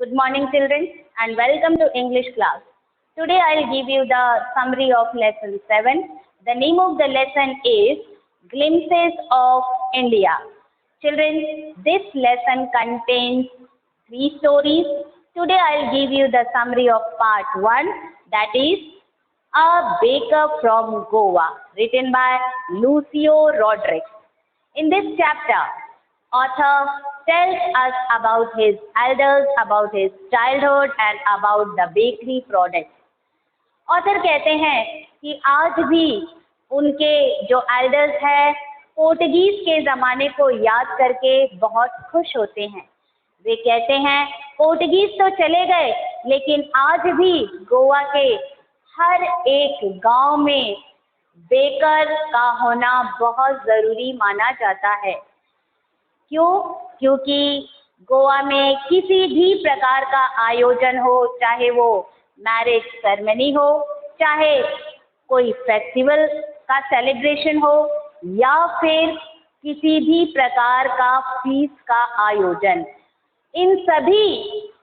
Good morning, children, and welcome to English class. Today I'll give you the summary of lesson 7. The name of the lesson is Glimpses of India. Children, this lesson contains 3 stories. Today I'll give you the summary of part 1, that is A Baker from Goa, written by Lucio Rodriguez. In this chapter, author tells us about his elders, about his childhood and about the bakery products. Author कहते हैं कि आज भी उनके जो elders हैं Portuguese के ज़माने को याद करके बहुत खुश होते हैं। वे कहते हैं पोर्टुगीज तो चले गए लेकिन आज भी गोवा के हर एक गांव में बेकर का होना बहुत ज़रूरी माना जाता है। क्यों? क्योंकि गोवा में किसी भी प्रकार का आयोजन हो, चाहे वो मैरिज सेरेमनी हो, चाहे कोई फेस्टिवल का सेलिब्रेशन हो या फिर किसी भी प्रकार का फीस्ट का आयोजन, इन सभी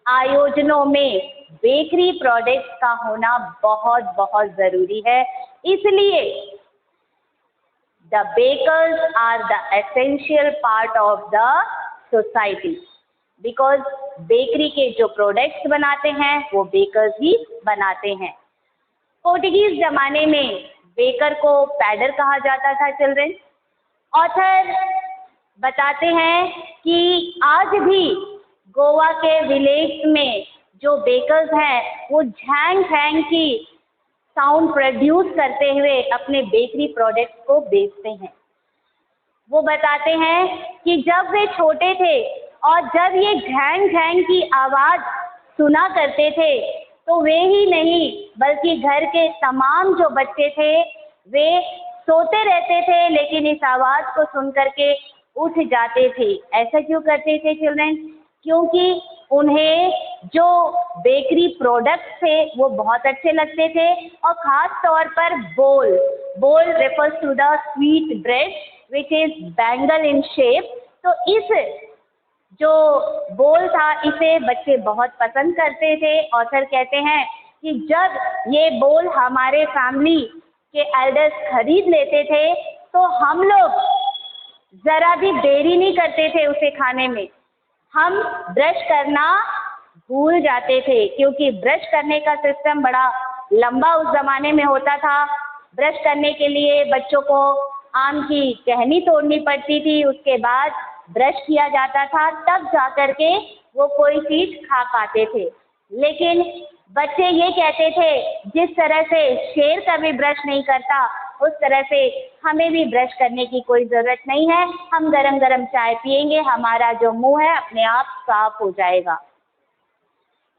आयोजनों में बेकरी प्रोडक्ट्स का होना बहुत बहुत ज़रूरी है। इसलिए the bakers are the essential part of the society because bakery के जो प्रोडक्ट्स बनाते हैं वो बेकर्स ही बनाते हैं। पोर्टुगीज ज़माने में बेकर को पैडर कहा जाता था। चिल्ड्रन, ऑथर बताते हैं कि आज भी गोवा के विलेज में जो बेकर्स हैं वो झैंग झैंग की साउंड प्रोड्यूस करते हुए अपने बेकरी प्रोडक्ट्स को बेचते हैं। वो बताते हैं कि जब वे छोटे थे और जब ये झैंग झैंग की आवाज़ सुना करते थे तो वे ही नहीं बल्कि घर के तमाम जो बच्चे थे वे सोते रहते थे लेकिन इस आवाज़ को सुन करके उठ जाते थे। ऐसा क्यों करते थे चिल्ड्रन? क्योंकि उन्हें जो बेकरी प्रोडक्ट्स थे वो बहुत अच्छे लगते थे और ख़ास तौर पर बोल refers to the sweet bread which is bangle in shape. तो इस जो बोल था इसे बच्चे बहुत पसंद करते थे। ऑथर कहते हैं कि जब ये बोल हमारे फैमिली के एल्डर्स खरीद लेते थे तो हम लोग ज़रा भी देरी नहीं करते थे उसे खाने में। हम ब्रश करना भूल जाते थे क्योंकि ब्रश करने का सिस्टम बड़ा लंबा उस ज़माने में होता था। ब्रश करने के लिए बच्चों को आम की टहनी तोड़नी पड़ती थी, उसके बाद ब्रश किया जाता था, तब जा कर के वो कोई चीज़ खा पाते थे। लेकिन बच्चे ये कहते थे जिस तरह से शेर कभी ब्रश नहीं करता उस तरह से हमें भी ब्रश करने की कोई ज़रूरत नहीं है। हम गरम गरम चाय पिएंगे, हमारा जो मुंह है अपने आप साफ हो जाएगा।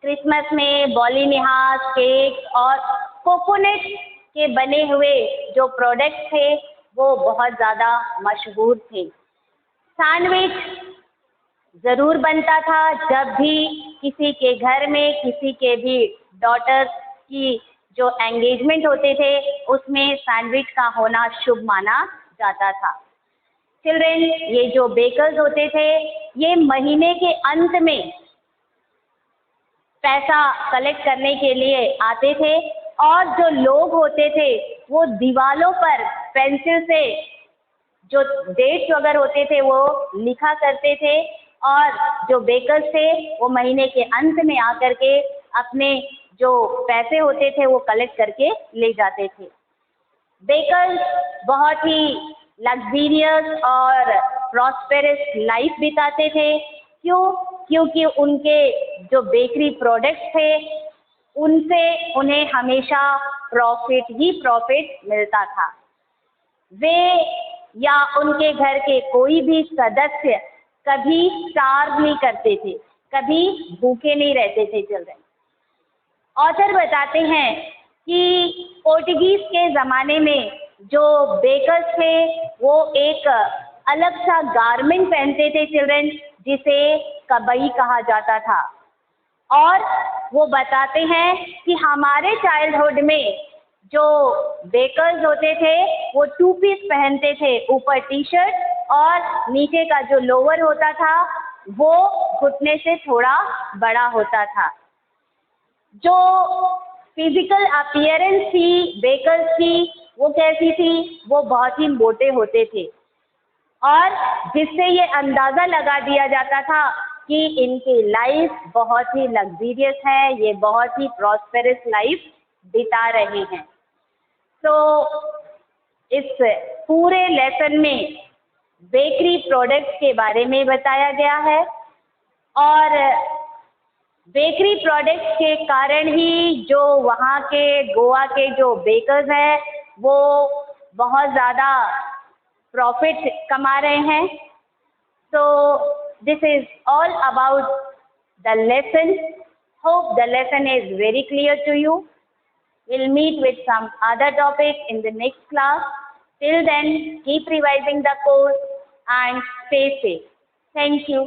क्रिसमस में बॉली निहास, केक और कोकोनट के बने हुए जो प्रोडक्ट्स थे वो बहुत ज़्यादा मशहूर थे। सैंडविच ज़रूर बनता था जब भी किसी के घर में किसी के भी डॉटर्स की जो एंगेजमेंट होते थे उसमें सैंडविच का होना शुभ माना जाता था। चिल्ड्रन, ये जो बेकर्स होते थे ये महीने के अंत में पैसा कलेक्ट करने के लिए आते थे और जो लोग होते थे वो दीवालों पर पेंसिल से जो डेट्स वगैरह होते थे वो लिखा करते थे और जो बेकर्स थे वो महीने के अंत में आकर के अपने जो पैसे होते थे वो कलेक्ट करके ले जाते थे। बेकर्स बहुत ही लग्जरियस और प्रॉस्पेरस लाइफ बिताते थे। क्यों? क्योंकि उनके जो बेकरी प्रोडक्ट्स थे उनसे उन्हें हमेशा प्रॉफिट ही प्रॉफिट मिलता था। वे या उनके घर के कोई भी सदस्य कभी स्टार्व नहीं करते थे, कभी भूखे नहीं रहते थे। चिल्ड्रन, ऑथर बताते हैं कि पोर्टुगीज के ज़माने में जो बेकर्स थे वो एक अलग सा गारमेंट पहनते थे चिल्ड्रन, जिसे कबई कहा जाता था। और वो बताते हैं कि हमारे चाइल्डहुड में जो बेकर्स होते थे वो 2 पीस पहनते थे, ऊपर टी शर्ट और नीचे का जो लोअर होता था वो घुटने से थोड़ा बड़ा होता था। जो फिजिकल अपीयरेंस थी बेकर्स की, वो कैसी थी? वो बहुत ही मोटे होते थे और जिससे ये अंदाज़ा लगा दिया जाता था कि इनकी लाइफ बहुत ही लग्जीरियस है, ये बहुत ही प्रॉस्पेरस लाइफ बिता रहे हैं। तो इस पूरे लेसन में बेकरी प्रोडक्ट्स के बारे में बताया गया है और बेकरी प्रोडक्ट्स के कारण ही जो वहाँ के गोवा के जो बेकर्स हैं वो बहुत ज़्यादा प्रॉफिट कमा रहे हैं। So this is all about the lesson. Hope the lesson is very clear to you. We'll meet with some other topic in the next class. Till then, keep revising the course and stay safe. Thank you.